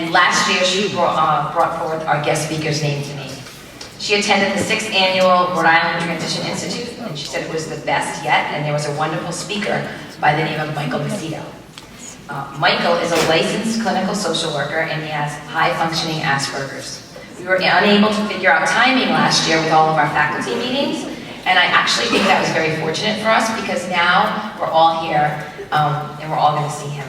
And last year, she brought forth our guest speaker's name to me. She attended the 6th annual Rhode Island Transition Institute, and she said it was the best yet, and there was a wonderful speaker by the name of Michael Macedo. Michael is a licensed clinical social worker, and he has high-functioning Asperger's. We were unable to figure out timing last year with all of our faculty meetings, and I actually think that was very fortunate for us because now we're all here and we're all going to see him.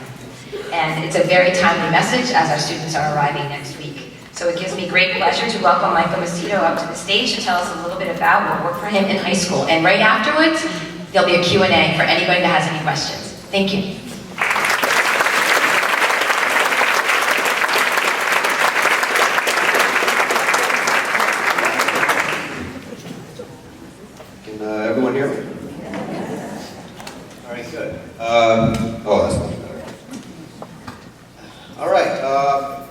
And it's a very timely message as our students are arriving next week. So it gives me great pleasure to welcome Michael Macedo up to the stage to tell us a little bit about what worked for him in high school. And right afterwards, there'll be a Q&A for anybody that has any questions. Thank you. Everyone hear me? All right, good. Oh, that's much better. All right,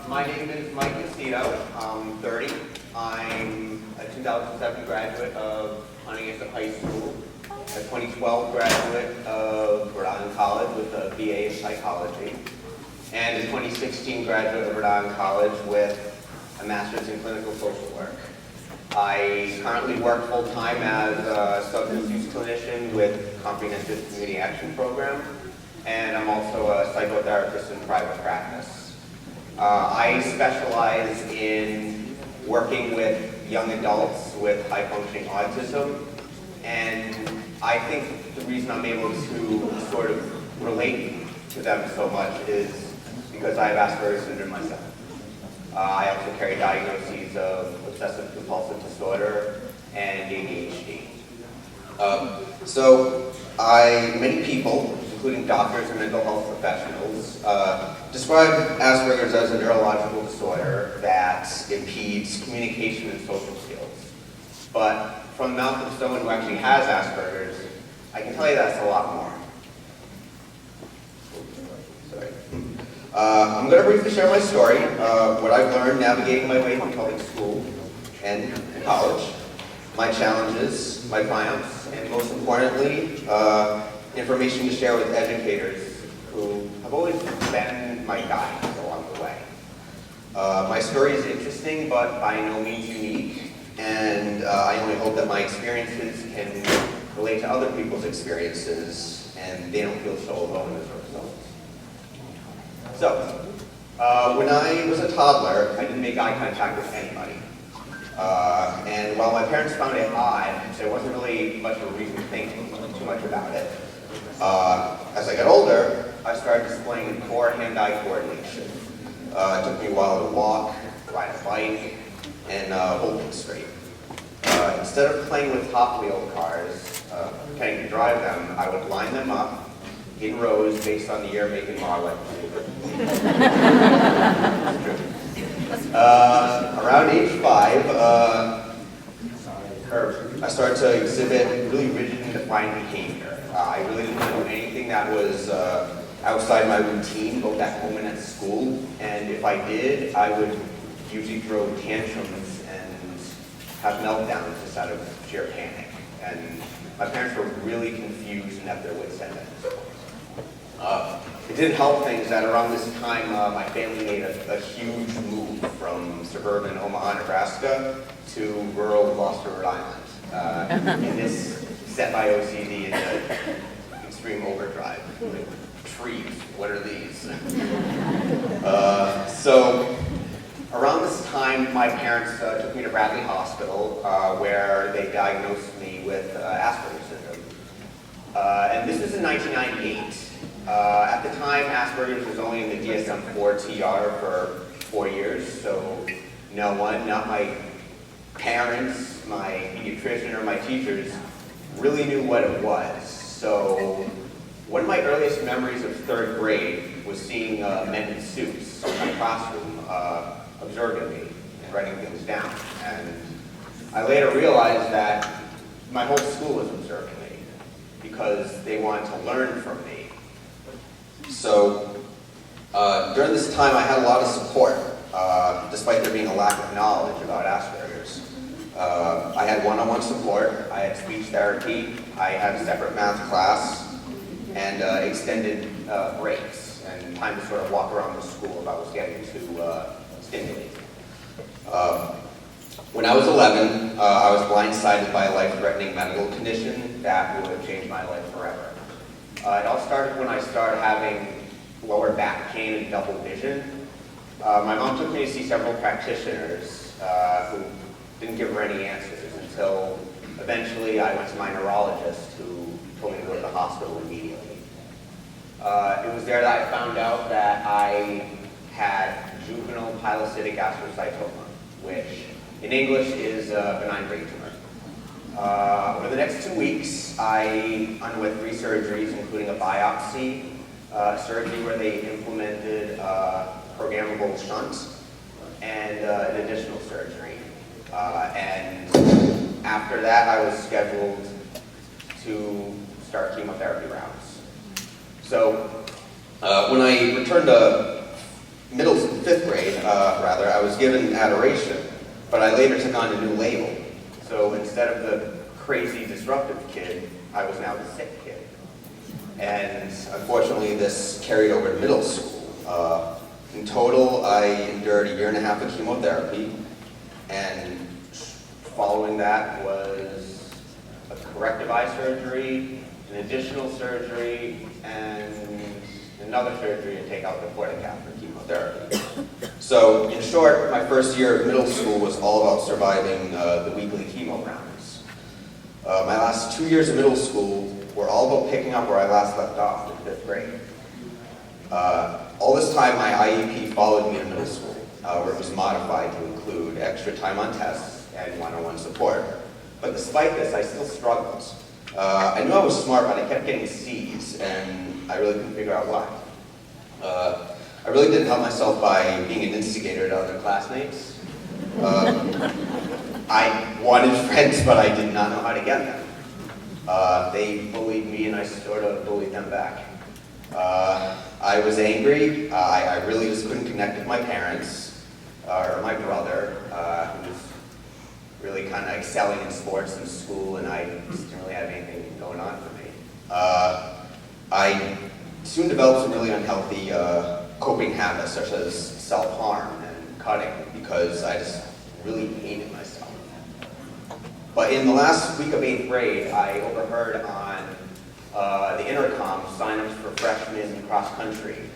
my name is Mike Macedo. I'm 30. I'm a 2007 graduate of Huntington High School, a 2012 graduate of Rhode Island College with a BA in psychology, and a 2016 graduate of Rhode Island College with a master's in clinical social work. I currently work full-time as a substance use clinician with Comprehensive Community Action Program, and I'm also a psychotherapist in private practice. I specialize in working with young adults with high-functioning autism, and I think the reason I'm able to sort of relate to them so much is because I have Asperger's syndrome myself. I also carry diagnoses of obsessive compulsive disorder and ADHD. Many people, including doctors and mental health professionals, describe Asperger's as a neurological disorder that impedes communication and social skills. But from the mouth of someone who actually has Asperger's, I can tell you that's a lot more. Sorry. I'm going to briefly share my story, what I've learned navigating my way through public school and college, my challenges, my triumphs, and most importantly, information to share with educators who have always been my guides along the way. My story is interesting, but by no means unique, and I only hope that my experiences can relate to other people's experiences, and they don't feel so alone as a result. So, when I was a toddler, I didn't make eye contact with anybody. And while my parents found it odd, there wasn't really much of a reason to think too much about it. As I got older, I started displaying poor hand-eye coordination. It took me a while to walk, ride a bike, and hold things straight. Instead of playing with Hot Wheel cars, pretending to drive them, I would line them up in rows based on the year, make, and model. Around age 5, I started to exhibit really rigid and defined behavior. I really didn't do anything that was outside my routine, both at home and at school. And if I did, I would usually throw tantrums and have meltdowns just out of sheer panic. And my parents were really confused and at their wits' end. It didn't help things that around this time my family made a huge move from suburban Omaha, Nebraska to rural Gloucester, Rhode Island. And this set my OCD into extreme overdrive. Like, trees, what are these? So around this time my parents took me to Bradley Hospital where they diagnosed me with Asperger's syndrome. And this was in 1998. At the time, Asperger's was only in the DSM-4 TR for 4 years, so no one, not my parents, my pediatrician, or my teachers, really knew what it was. So one of my earliest memories of 3rd grade was seeing men in suits in my classroom observing me and writing things down. And I later realized that my whole school was observing me because they wanted to learn from me. So during this time, I had a lot of support, despite there being a lack of knowledge about Asperger's. I had one-on-one support, I had speech therapy, I had a separate math class, and extended breaks. And time to sort of walk around the school if I was getting too stimulated. When I was 11, I was blindsided by a life-threatening medical condition that would change my life forever. It all started when I started having lower back pain and double vision. My mom took me to see several practitioners who didn't give her any answers until eventually I went to my neurologist who told me to go to the hospital immediately. It was there that I found out that I had juvenile pilocytic astrocytoma, which in English is a benign brain tumor. Over the next 2 weeks, I underwent 3 surgeries, including a biopsy, surgery where they implemented programmable shunt, and an additional surgery. And after that, I was scheduled to start chemotherapy rounds. So when I returned to 5th grade, I was given adoration, but I later took on a new label. So instead of the crazy, disruptive kid, I was now the sick kid. And unfortunately, this carried over to middle school. In total, I endured 1.5 years of chemotherapy, and following that was a corrective eye surgery, an additional surgery, and another surgery to take out the corticap for chemotherapy. So, in short, my first year of middle school was all about surviving the weekly chemo rounds. My last 2 years of middle school were all about picking up where I last left off in 5th grade. All this time, my IEP followed me in middle school, where it was modified to include extra time on tests and one-on-one support. But despite this, I still struggled. I knew I was smart, but I kept getting C's, and I really couldn't figure out why. I really didn't help myself by being an instigator to other classmates. I wanted friends, but I did not know how to get them. They bullied me, and I sort of bullied them back. I was angry. I really just couldn't connect with my parents or my brother, who was really kind of excelling in sports and school, and I just didn't really have anything going on for me. I soon developed some really unhealthy coping habits, such as self-harm and cutting, because I just really hated myself. But in the last week of 8th grade, I overheard on the intercom sign-ups for freshmen cross country.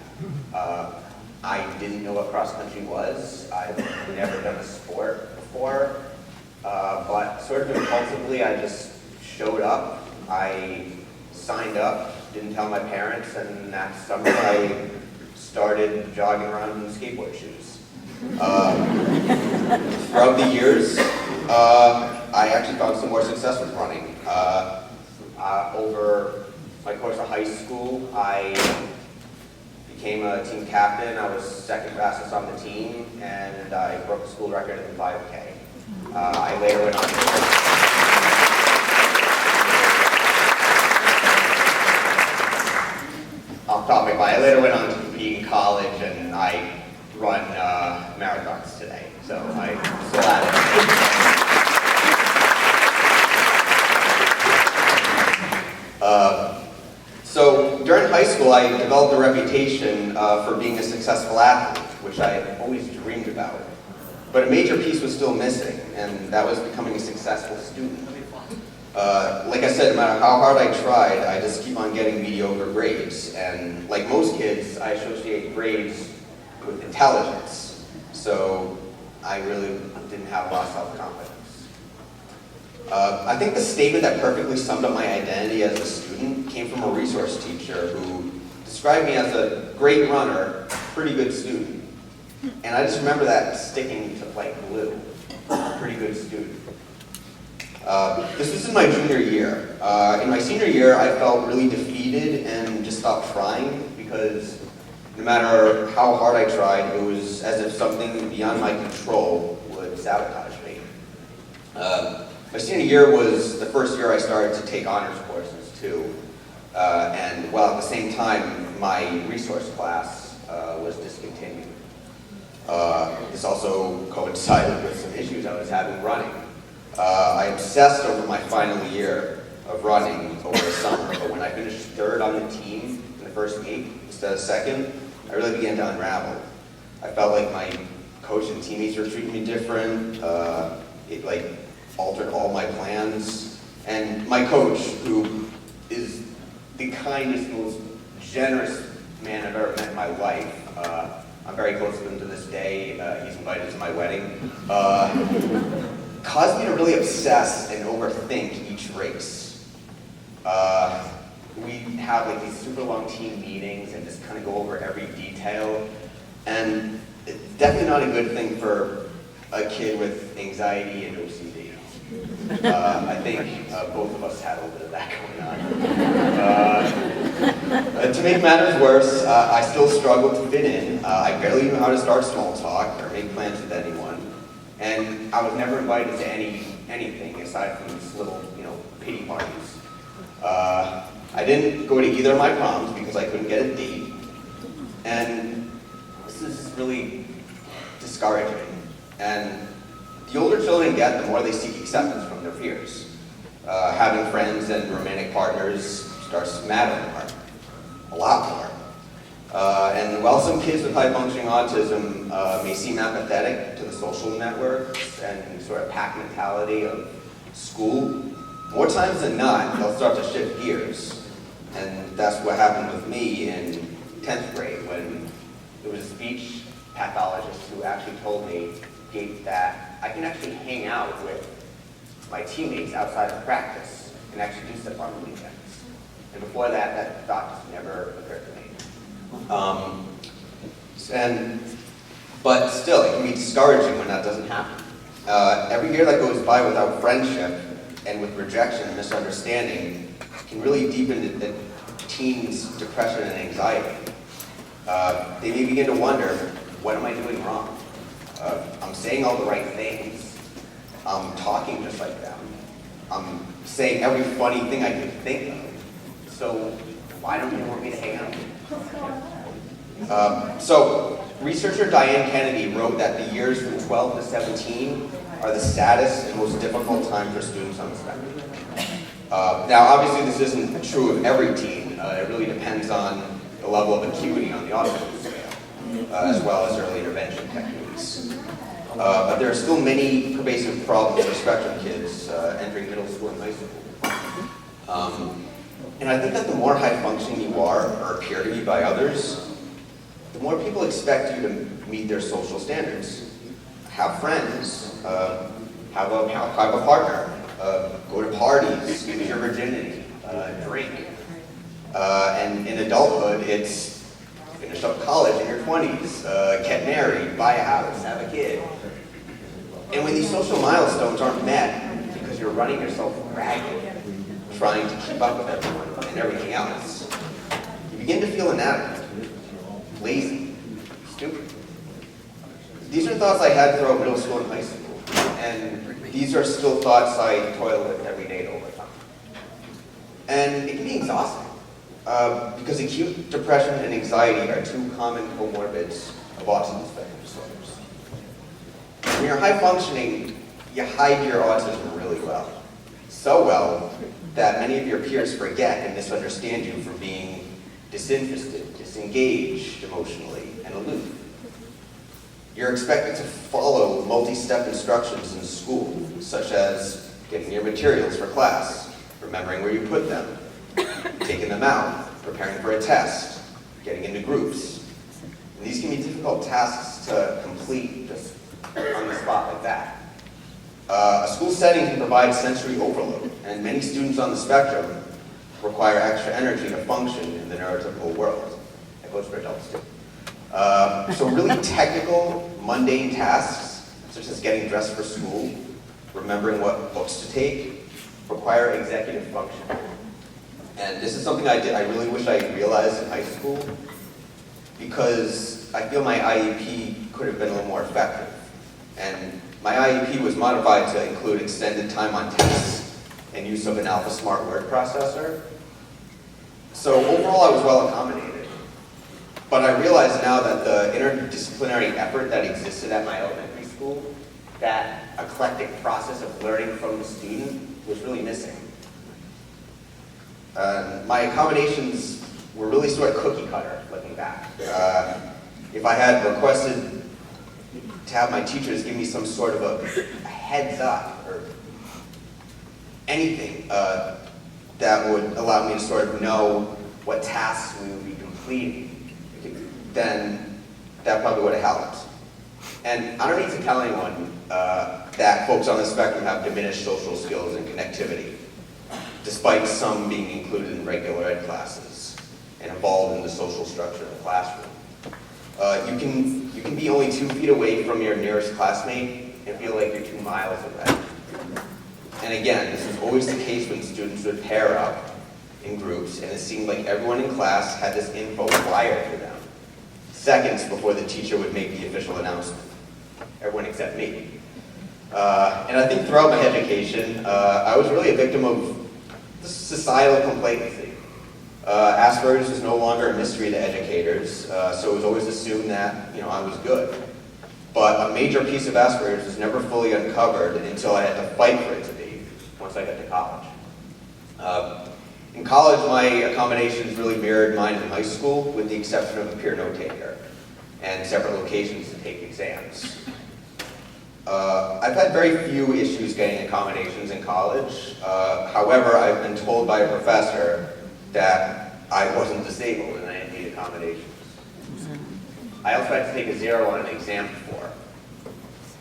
I didn't know what cross country was. I've never done a sport before, but sort of impulsively, I just showed up. I signed up, didn't tell my parents, and that summer I started jogging around in skateboard shoes. Throughout the years, I actually found some more success with running. Over my course of high school, I became a team captain. I was second fastest on the team, and I broke the school record in the 5K. I later went on off topic, but I later went on to compete in college, and I run marathons today, so I'm still at it. So during high school, I developed a reputation for being a successful athlete, which I always dreamed about. But a major piece was still missing, and that was becoming a successful student. Like I said, no matter how hard I tried, I just keep on getting mediocre grades. And like most kids, I associate grades with intelligence. So I really didn't have a lot of self-confidence. I think the statement that perfectly summed up my identity as a student came from a resource teacher who described me as a great runner, pretty good student. And I just remember that sticking to like glue, pretty good student. This was in my junior year. In my senior year, I felt really defeated and just stopped trying because no matter how hard I tried, it was as if something beyond my control would sabotage me. My senior year was the first year I started to take honors courses too. And while at the same time, my resource class was discontinued. This also coincided with some issues I was having running. I obsessed over my final year of running over the summer, but when I finished third on the team in the first meet instead of second, I really began to unravel. I felt like my coach and teammates were treating me different. It like altered all my plans. And my coach, who is the kindest, most generous man I've ever met in my life, I'm very close to him to this day. He's invited to my wedding. Caused me to really obsess and overthink each race. We have like these super long team meetings and just kind of go over every detail. And it's definitely not a good thing for a kid with anxiety and OCD. I think both of us had a little bit of that going on. To make matters worse, I still struggled to fit in. I barely knew how to start small talk or make plans with anyone. And I was never invited to anything aside from these little, pity parties. I didn't go to either of my proms because I couldn't get a date. And this is really discouraging. And the older children get, the more they seek acceptance from their peers. Having friends and romantic partners starts to matter more, a lot more. And while some kids with high-functioning autism may seem apathetic to the social networks and sort of pack mentality of school, more times than not, they'll start to shift gears. And that's what happened with me in 10th grade when there was a speech pathologist who actually told me that I can actually hang out with my teammates outside of practice and actually do stuff on the weekends. And before that, that thought just never occurred to me. But still, it can be discouraging when that doesn't happen. Every year that goes by without friendship and with rejection and misunderstanding can really deepen the teens' depression and anxiety. They may begin to wonder, what am I doing wrong? I'm saying all the right things. I'm talking just like them. I'm saying every funny thing I can think of. So why don't you want me to hang out? So researcher Diane Kennedy wrote that the years from 12 to 17 are the saddest and most difficult time for students on the spectrum. Now, obviously, this isn't true of every teen. It really depends on the level of acuity on the autism scale, as well as early intervention techniques. But there are still many pervasive problems for spectrum kids entering middle school and high school. And I think that the more high-functioning you are, or appear to be by others, the more people expect you to meet their social standards. Have friends, have a partner, go to parties, lose your virginity, drink. And in adulthood, it's finish up college in your 20s, get married, buy a house, have a kid. And when these social milestones aren't met because you're running yourself ragged, trying to keep up with everyone and everything else, you begin to feel inadequate, lazy, stupid. These are thoughts I had throughout middle school and high school, and these are still thoughts I toil with every day to overcome. And it can be exhausting, because acute depression and anxiety are two common comorbids of autism spectrum disorders. When you're high functioning, you hide your autism really well. So well that many of your peers forget and misunderstand you for being disinterested, disengaged emotionally, and aloof. You're expected to follow multi-step instructions in school, such as getting your materials for class, remembering where you put them, taking them out, preparing for a test, getting into groups. And these can be difficult tasks to complete just on the spot like that. A school setting can provide sensory overload, and many students on the spectrum require extra energy to function in the neurotypical world. That goes for adults too. So really technical, mundane tasks, such as getting dressed for school, remembering what books to take, require executive function. And this is something I really wish I realized in high school, because I feel my IEP could have been a little more effective. And my IEP was modified to include extended time on tests and use of an Alpha Smart word processor. So overall, I was well accommodated. But I realize now that the interdisciplinary effort that existed at my elementary school, that eclectic process of learning from the student, was really missing. My accommodations were really sort of cookie cutter, looking back. If I had requested to have my teachers give me some sort of a heads up or anything that would allow me to sort of know what tasks we would be completing, then that probably would have helped. And I don't need to tell anyone that folks on the spectrum have diminished social skills and connectivity, despite some being included in regular ed classes and involved in the social structure of the classroom. You can be only 2 feet away from your nearest classmate and feel like you're 2 miles away. And again, this is always the case when students would pair up in groups, and it seemed like everyone in class had this info wired to them, seconds before the teacher would make the official announcement. Everyone except me. And I think throughout my education, I was really a victim of this societal complacency. Asperger's was no longer a mystery to educators, so it was always assumed that I was good. But a major piece of Asperger's was never fully uncovered until I had to fight for it to be, once I got to college. In college, my accommodations really mirrored mine in high school, with the exception of a peer note taker and separate locations to take exams. I've had very few issues getting accommodations in college. However, I've been told by a professor that I wasn't disabled and I didn't need accommodations. I also had to take a 0 on an exam before.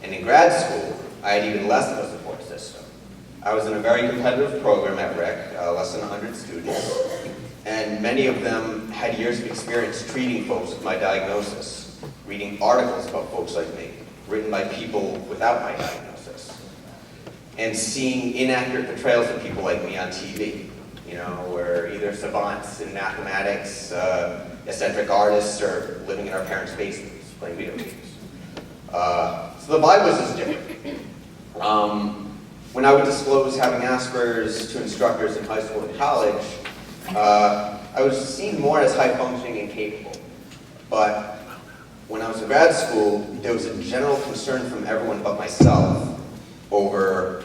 And in grad school, I had even less of a support system. I was in a very competitive program at RIC, less than 100 students, and many of them had years of experience treating folks with my diagnosis, reading articles about folks like me, written by people without my diagnosis, and seeing inaccurate portrayals of people like me on TV, where either savants in mathematics, eccentric artists, or living in our parents' basements playing video games. So the vibe was just different. When I would disclose having Asperger's to instructors in high school and college, I was seen more as high-functioning and capable. But when I was in grad school, there was a general concern from everyone but myself over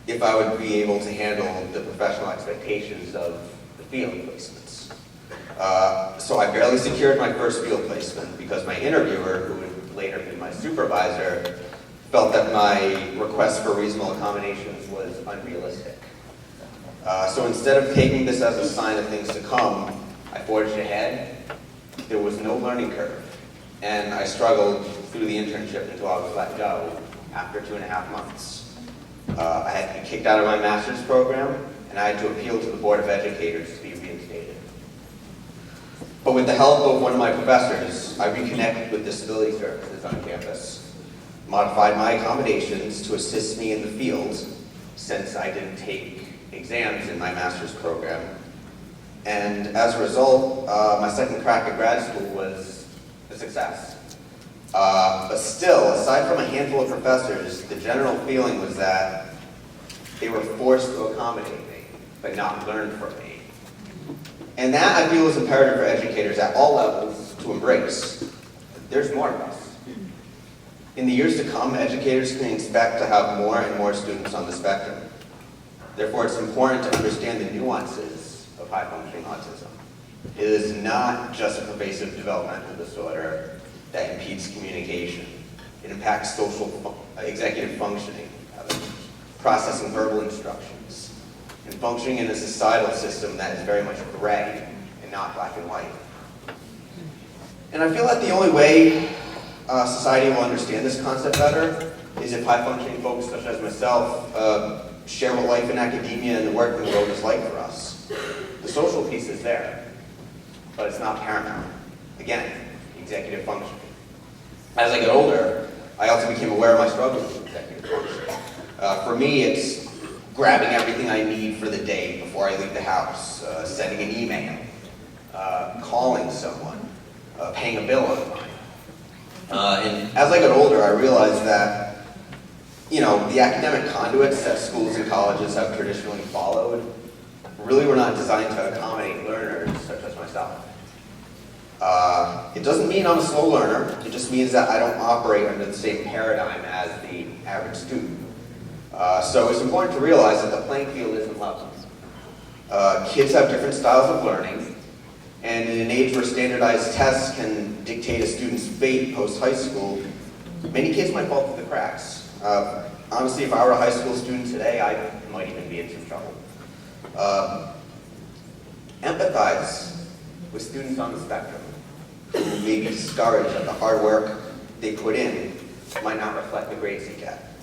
if I would be able to handle the professional expectations of the field placements. So I barely secured my first field placement because my interviewer, who would later be my supervisor, felt that my request for reasonable accommodations was unrealistic. So instead of taking this as a sign of things to come, I forged ahead. There was no learning curve, and I struggled through the internship until I was let go after 2.5 months. I had to be kicked out of my master's program, and I had to appeal to the Board of Educators to be reinstated. But with the help of one of my professors, I reconnected with disability services on campus, modified my accommodations to assist me in the field, since I didn't take exams in my master's program. And as a result, my second crack at grad school was a success. But still, aside from a handful of professors, the general feeling was that they were forced to accommodate me, but not learn from me. And that, I feel, is imperative for educators at all levels to embrace. There's more of us. In the years to come, educators can expect to have more and more students on the spectrum. Therefore, it's important to understand the nuances of high-functioning autism. It is not just a pervasive developmental disorder that impedes communication. It impacts executive functioning, processing verbal instructions, and functioning in a societal system that is very much gray and not black and white. And I feel that the only way society will understand this concept better is if high-functioning folks such as myself share what life in academia and the working world is like for us. The social piece is there, but it's not paramount. Again, executive functioning. As I get older, I also became aware of my struggles with executive functioning. For me, it's grabbing everything I need for the day before I leave the house, sending an email, calling someone, paying a bill online. And as I got older, I realized that the academic conduits that schools and colleges have traditionally followed really were not designed to accommodate learners such as myself. It doesn't mean I'm a slow learner. It just means that I don't operate under the same paradigm as the average student. So it's important to realize that the playing field isn't level. Kids have different styles of learning, And in an age where standardized tests can dictate a student's fate post-high school, many kids might fall through the cracks. Honestly, if I were a high school student today, I might even be in some trouble. Empathize with students on the spectrum who may be discouraged that the hard work they put in might not reflect the grades they get.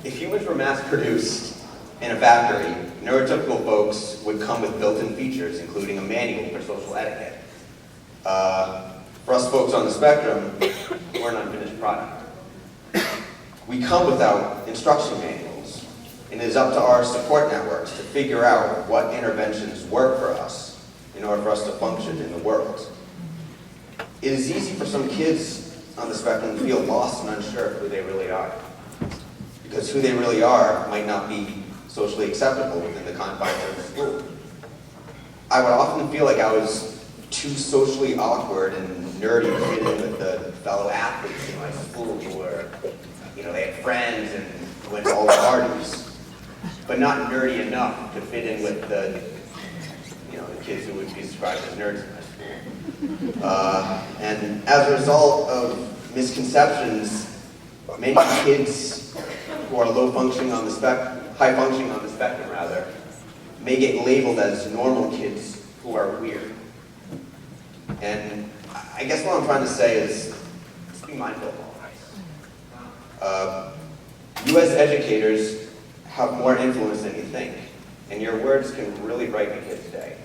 If humans were mass-produced in a factory, neurotypical folks would come with built-in features, including a manual for social etiquette. For us folks on the spectrum, we're an unfinished product. We come without instruction manuals, and it is up to our support networks to figure out what interventions work for us in order for us to function in the world. It is easy for some kids on the spectrum to feel lost and unsure of who they really are, because who they really are might not be socially acceptable within the confines of the school. I would often feel like I was too socially awkward and nerdy to fit in with the fellow athletes in my school who were, they had friends and went to all the parties, but not nerdy enough to fit in with the kids who would be described as nerds in my school. And as a result of misconceptions, many kids who are high functioning on the spectrum rather, may get labeled as normal kids who are weird. And I guess what I'm trying to say is, just be mindful of all this. You as educators have more influence than you think, and your words can really brighten a kid's day.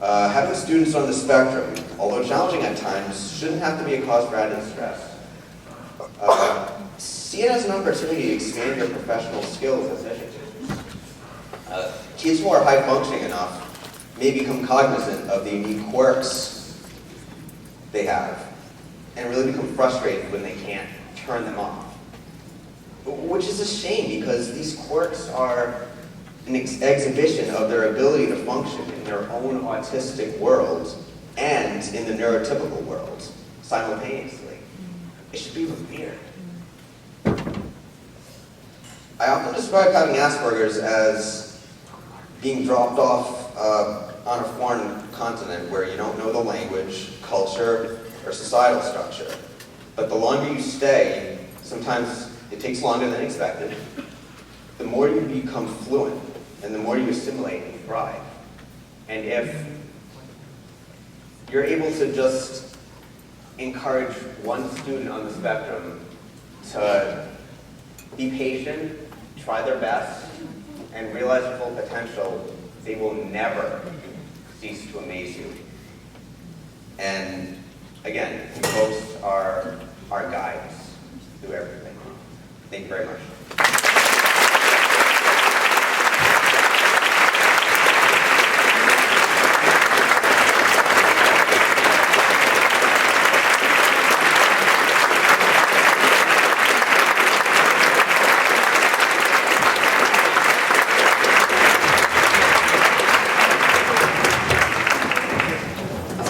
Having students on the spectrum, although challenging at times, shouldn't have to be a cause for added stress. See it as an opportunity to expand your professional skills as educators. Kids who are high functioning enough may become cognizant of the unique quirks they have and really become frustrated when they can't turn them off. Which is a shame, because these quirks are an exhibition of their ability to function in their own autistic world and in the neurotypical world simultaneously. It should be revered. I often describe having Asperger's as being dropped off on a foreign continent where you don't know the language, culture, or societal structure. But the longer you stay, sometimes it takes longer than expected, the more you become fluent and the more you assimilate and thrive. And if you're able to just encourage one student on the spectrum to be patient, try their best, and realize their full potential, they will never cease to amaze you. And again, you folks are our guides through everything. Thank you very much.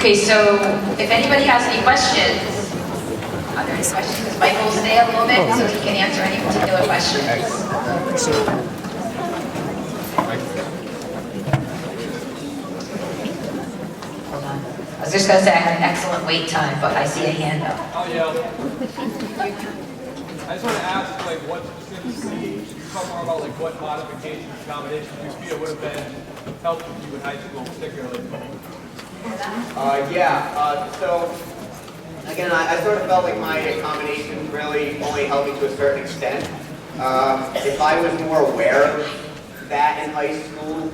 Okay, so if anybody has any questions, are there any questions? Michael will stay a little bit so he can answer any particular questions. Hold on. I was just going to say I had an excellent wait time, but I see a hand up. Oh, yeah. I just want to ask, what specifically, talk more about, what modifications, accommodations you feel would have been helpful to you in high school, particularly. So again, I sort of felt like my accommodations really only helped me to a certain extent. If I was more aware of that in high school,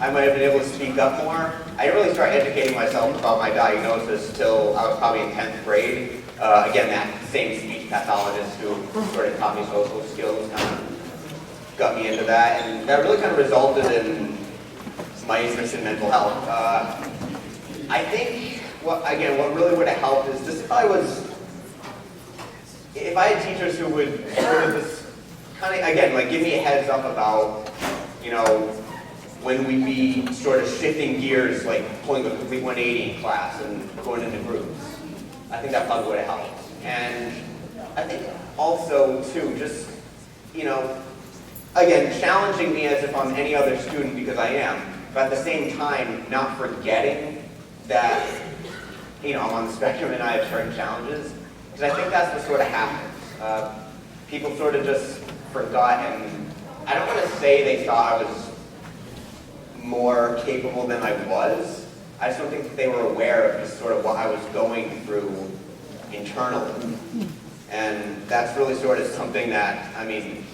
I might have been able to speak up more. I didn't really start educating myself about my diagnosis till I was probably in 10th grade. Again, that same speech pathologist who sort of taught me social skills kind of got me into that, and that really kind of resulted in my interest in mental health. I think what really would have helped is just if I had teachers who would sort of just kind of, again, give me a heads up about, when we'd be sort of shifting gears, pulling a complete 180 in class and going into groups. I think that probably would have helped. And I think also, too, just, again, challenging me as if I'm any other student, because I am, but at the same time, not forgetting that, you know, I'm on the spectrum and I have certain challenges, because I think that's what sort of happens. People sort of just forgot, and I don't want to say they thought I was more capable than I was. I just don't think that they were aware of just sort of what I was going through internally. And that's really sort of something that, I mean,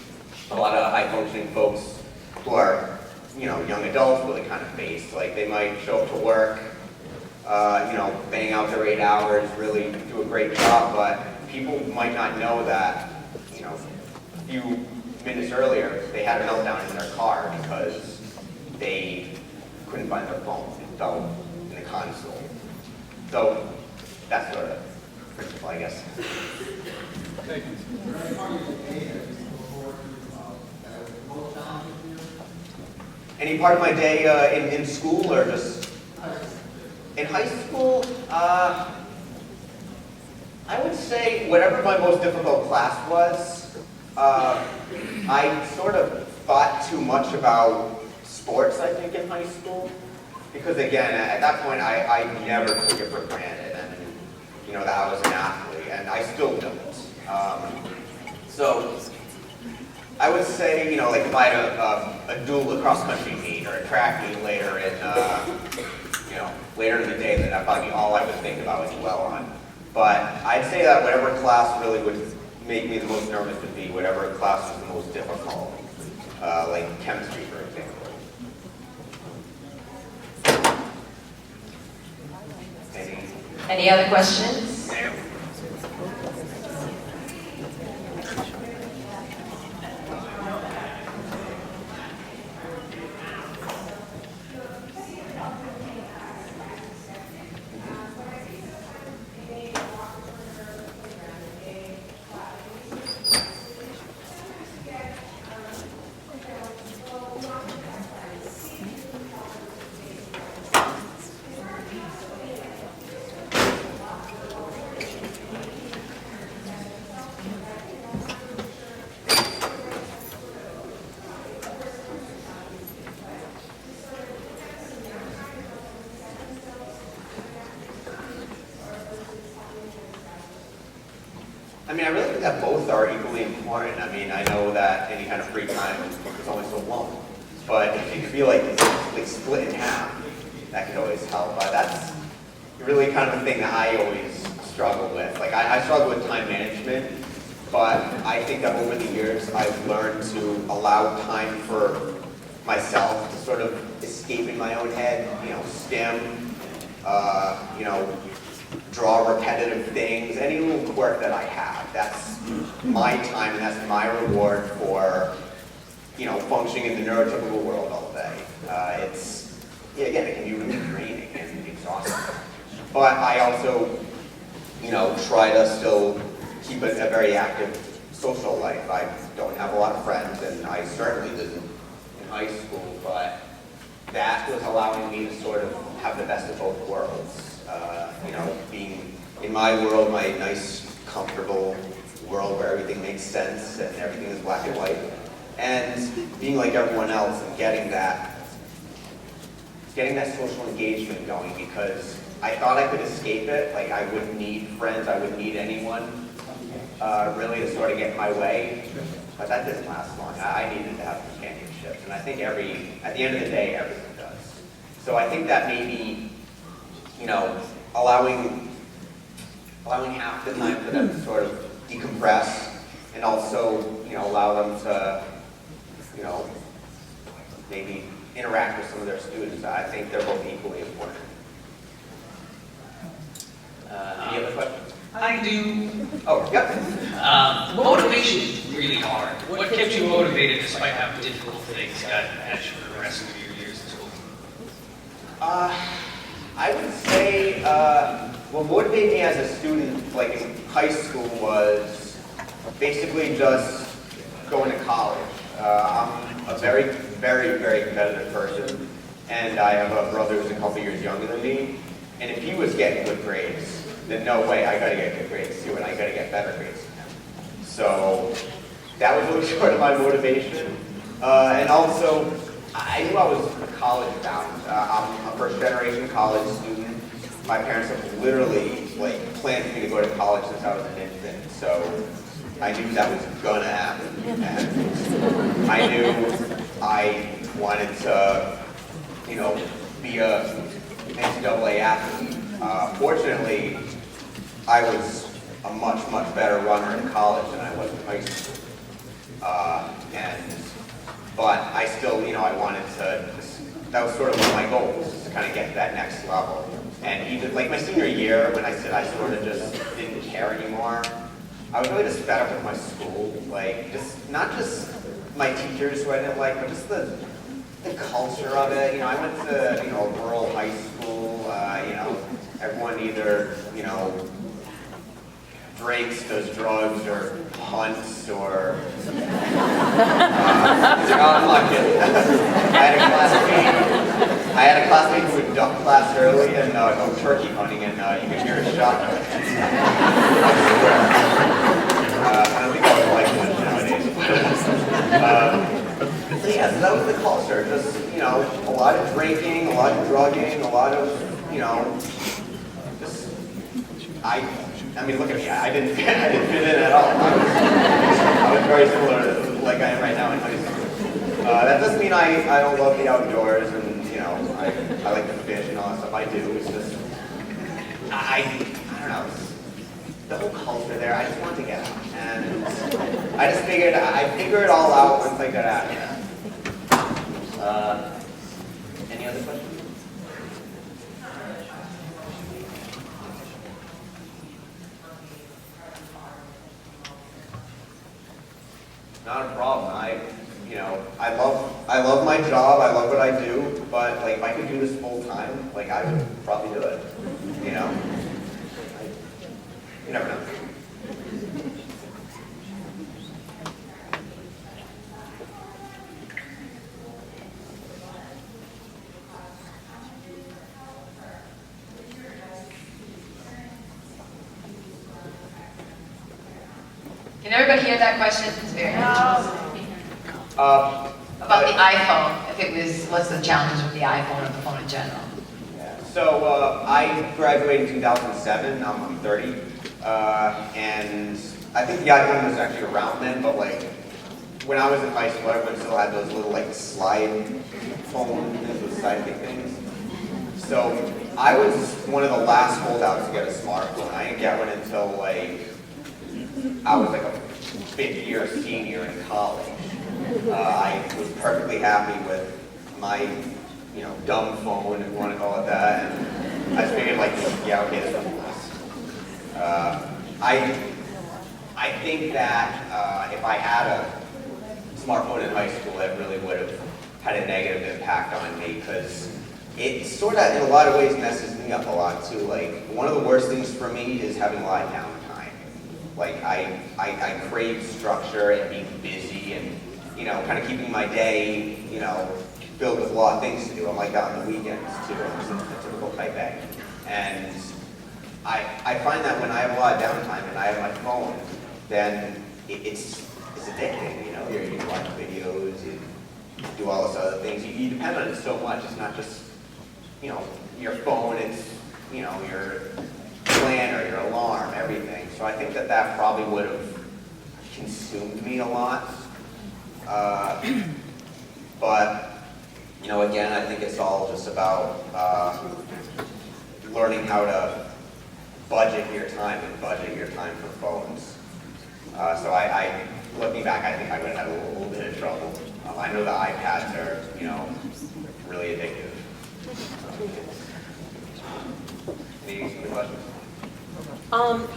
a lot of high-functioning folks who are, you know, young adults really kind of face. Like, they might show up to work, you know, bang out their 8 hours, really do a great job, but people might not know that, you know, a few minutes earlier, they had a meltdown in their car because they couldn't find their phone. It fell in the console. So that's sort of principle, I guess. Thank you. Any part of my day in school or just in high school? I would say whatever my most difficult class was, I sort of thought too much about sports, I think, in high school. Because again, at that point, I never took it for granted, and you know, that I was an athlete, and I still don't. So I would say, you know, like if I had a dual lacrosse country meet or a track meet later in, you know, later in the day, then that'd probably be all I would think about as well on. But I'd say that whatever class really would make me the most nervous would be whatever class was the most difficult, like chemistry, for example. Any other questions? I mean, I really think that both are equally important. I mean, I know that any kind of free time is only so long, but if you could be like split in half, that could always help. That's really kind of the thing that I always struggle with. Like, I struggle with time management, but I think that over the years I've learned to allow time for myself to sort of escape in my own head, you know, skim, you know, draw repetitive things, any little quirk that I have. That's my time and that's my reward for, you know, functioning in the neurotypical world all day. Yeah, again, it can be really draining and exhausting. But I also, you know, try to still keep a very active social life. I don't have a lot of friends, and I certainly didn't in high school, but that was allowing me to sort of have the best of both worlds. You know, being in my world, my nice, comfortable world where everything makes sense and everything is black and white, and being like everyone else and getting that social engagement going, because I thought I could escape it. Like, I wouldn't need friends, I wouldn't need anyone really to sort of get in my way, but that didn't last long. I needed to have companionship, and I think at the end of the day, everything does. So I think that maybe, you know, allowing half the time for them to sort of decompress, and also, you know, allow them to, you know, maybe interact with some of their students. I think they're both equally important. Any other questions? I do. Oh, yeah. Motivation is really hard. What kept you motivated despite how difficult things got at you for the rest of your years in school? I would say what motivated me as a student, like in high school, was basically just going to college. I'm a very, very, very competitive person, and I have a brother who's a couple years younger than me, and if he was getting good grades, then no way, I gotta get good grades too, and I gotta get better grades than him. So that was really sort of my motivation. And also, I knew I was college bound. I'm a first generation college student, my parents have literally like planned for me to go to college since I was an infant, so I knew that was gonna happen, and I knew I wanted to, you know, be a NCAA athlete. Fortunately, I was a much, much better runner in college than I was in high school. But I still, you know, I wanted to, that was sort of one of my goals, to kind of get to that next level. And even, like my senior year, when I said I sort of just didn't care anymore, I was really just fed up with my school. Like, just, not just my teachers who I didn't like, but just the culture of it. You know, I went to, you know, a rural high school, you know, everyone either, you know, drinks, does drugs, or hunts, or I'm not kidding. I had a classmate who would duck class early and go turkey hunting, and you could hear a shotgun. I don't think I would like much nowadays. So yeah, so that was the culture. Just, you know, a lot of drinking, a lot of drugging, a lot of, you know, just, I mean, look at me. I didn't fit in at all. I was very similar to like I am right now in high school. That doesn't mean I don't love the outdoors, and you know, I like to fish and all that stuff. I do. It's just I don't know. The whole culture there. I just wanted to get out, and I just figured I figure it all out once I got out here. Any other questions? Not a problem. I love my job. I love what I do. But like, if I could do this full time, like I would probably do it. You know, you never know. Can everybody hear that question? It's very interesting. About the iPhone, if it was, what's the challenges with the iPhone or the phone in general? Yeah. So I graduated in 2007. I'm 30, and I think the iPhone was actually around then. But like when I was in high school, everyone still had those little like slide phones, those side things. So I was one of the last holdouts to get a smartphone. I didn't get one until like I was like a fifth year senior in college. I was perfectly happy with my, you know, dumb phone, if you want to call it that, and I just figured like, yeah, okay, this will last. I think that if I had a smartphone in high school, it really would have had a negative impact on me, because it sort of, in a lot of ways, messes me up a lot too. Like, one of the worst things for me is having a lot of downtime. Like, I crave structure and being busy and, you know, kind of keeping my day, you know, filled with a lot of things to do. I'm like that on the weekends too. I'm just a typical type A. And I find that when I have a lot of downtime and I have my phone, then it's addicting, you know. You watch videos, you do all those other things. You depend on it so much. It's not just, you know, your phone, it's, you know, your planner, your alarm, everything. So I think that probably would have consumed me a lot. But, you know, again, I think it's all just about learning how to budget your time and budget your time for phones. So I looking back, I think I would have had a little bit of trouble. I know the iPads are, you know, really addictive. Any questions?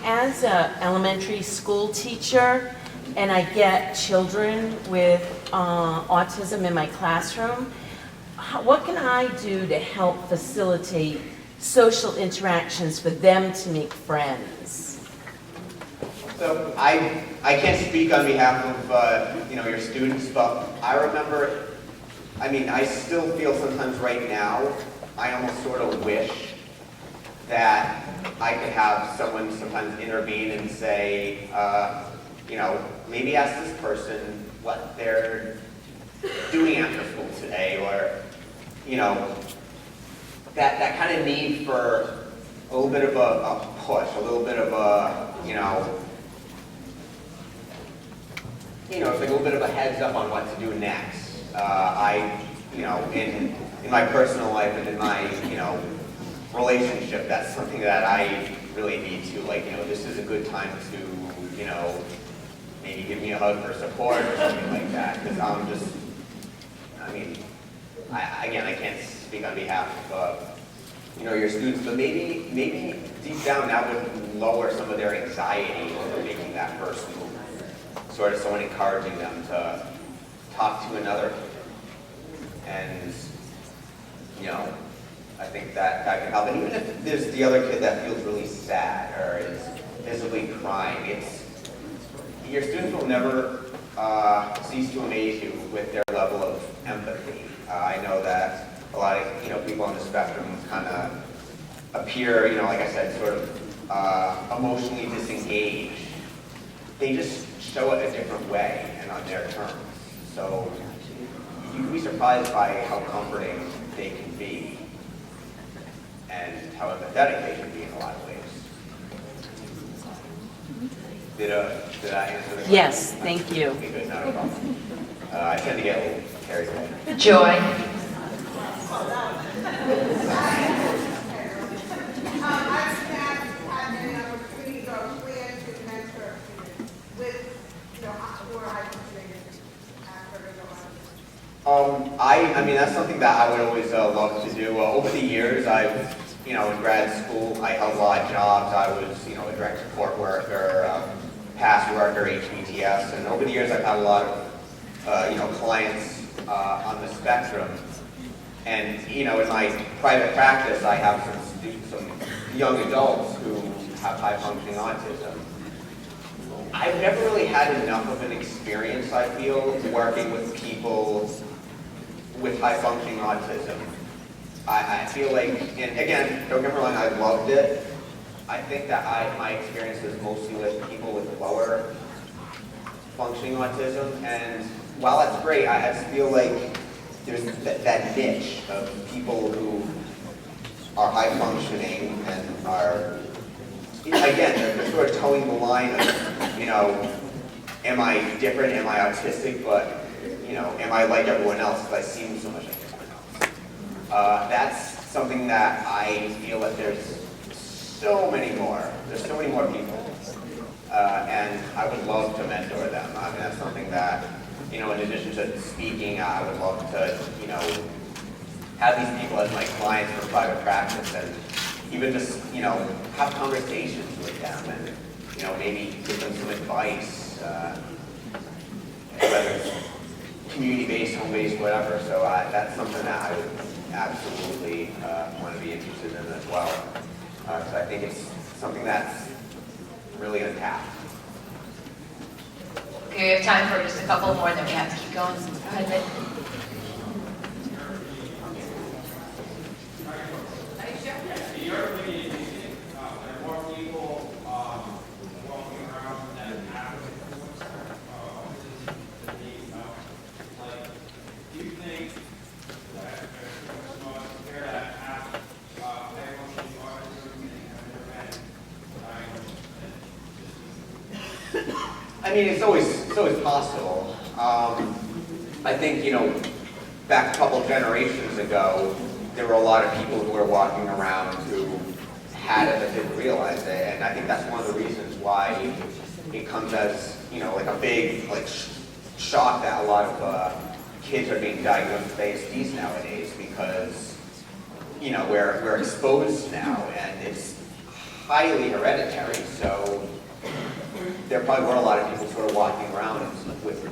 As an elementary school teacher, and I get children with autism in my classroom, what can I do to help facilitate social interactions for them to make friends? So I can't speak on behalf of you know, your students, but I remember, I mean, I still feel sometimes right now, I almost sort of wish that I could have someone sometimes intervene and say, you know, maybe ask this person what they're doing after school today, or, you know, that kind of need for a little bit of a push, a little bit of a, it's like a little bit of a heads up on what to do next. In my personal life and in my, relationship, that's something that I really need to, this is a good time to, maybe give me a hug for support or something like that, because I can't speak on behalf of, your students, but maybe deep down that would lower some of their anxiety over making that first move. Sort of someone encouraging them to talk to another. And, I think that can help. And even if there's the other kid that feels really sad or is visibly crying, your students will never cease to amaze you with their level of empathy. I know that a lot of people on the spectrum kind of appear, like I said, sort of emotionally disengaged. They just show it a different way and on their terms. So you can be surprised by how comforting they can be and how empathetic they can be in a lot of ways. Did I answer the question? Yes, thank you. Okay, good, not a problem. I tend to get a little carried away. Joy. That's something that I would always love to do. Over the years, I've, in grad school, I held a lot of jobs. I was, a direct support worker, past worker, HBTS, and over the years, I've had a lot of, clients on the spectrum. And, in my private practice, I have some young adults who have high-functioning autism. I've never really had enough of an experience, I feel, working with people with high-functioning autism. I feel like, and again, don't get me wrong, I loved it. I think that my experience was mostly with people with lower functioning autism, and while that's great, I just feel like there's that niche of people who are high-functioning and are, again, they're sort of towing the line of, am I different, am I autistic, but, am I like everyone else because I seem so much like everyone else? That's something that I feel that there's so many more people. And I would love to mentor them. That's something that, in addition to speaking, I would love to, have these people as my clients for private practice and even just, have conversations with them and, maybe give them some advice, whether it's community-based, home-based, whatever. So that's something that I would absolutely want to be interested in as well. Because I think it's something that's really untapped. Okay, we have time for just a couple more, then we have to keep going. Go ahead, Nick. It's always possible. I think, back a couple generations ago, there were a lot of people who were walking around who had it but didn't realize it, and I think that's one of the reasons why it comes as, like a big, shock that a lot of kids are being diagnosed with ASDs nowadays because, we're exposed now, and it's highly hereditary, so there probably were a lot of people sort of walking around with,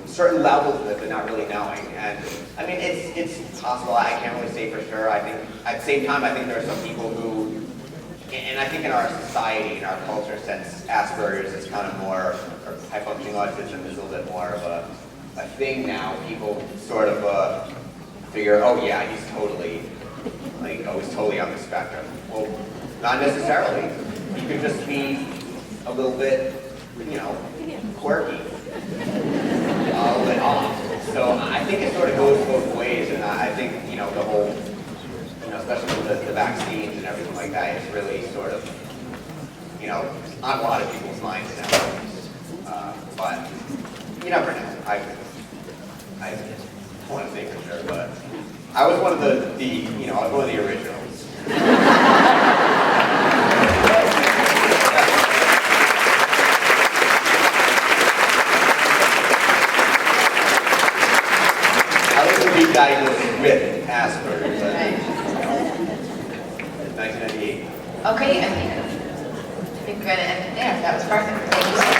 certain levels of it, but not really knowing. And it's possible. I can't really say for sure. I think at the same time, I think there are some people who, and I think in our society, in our culture, since Asperger's is kind of more, or high-functioning autism is a little bit more of a thing now. People sort of figure, oh yeah, he's totally, he's totally on the spectrum. Well, not necessarily. You could just be a little bit, quirky, a little bit off. So I think it sort of goes both ways, and I think, the whole, especially with the vaccines and everything like that, it's really sort of, on a lot of people's minds now. But you never know. I don't want to say for sure, but I was one of I was one of the originals. I was going to be diagnosed with Asperger's in 1998. Okay, I think we're gonna end it there. That was perfect. Thank you so much.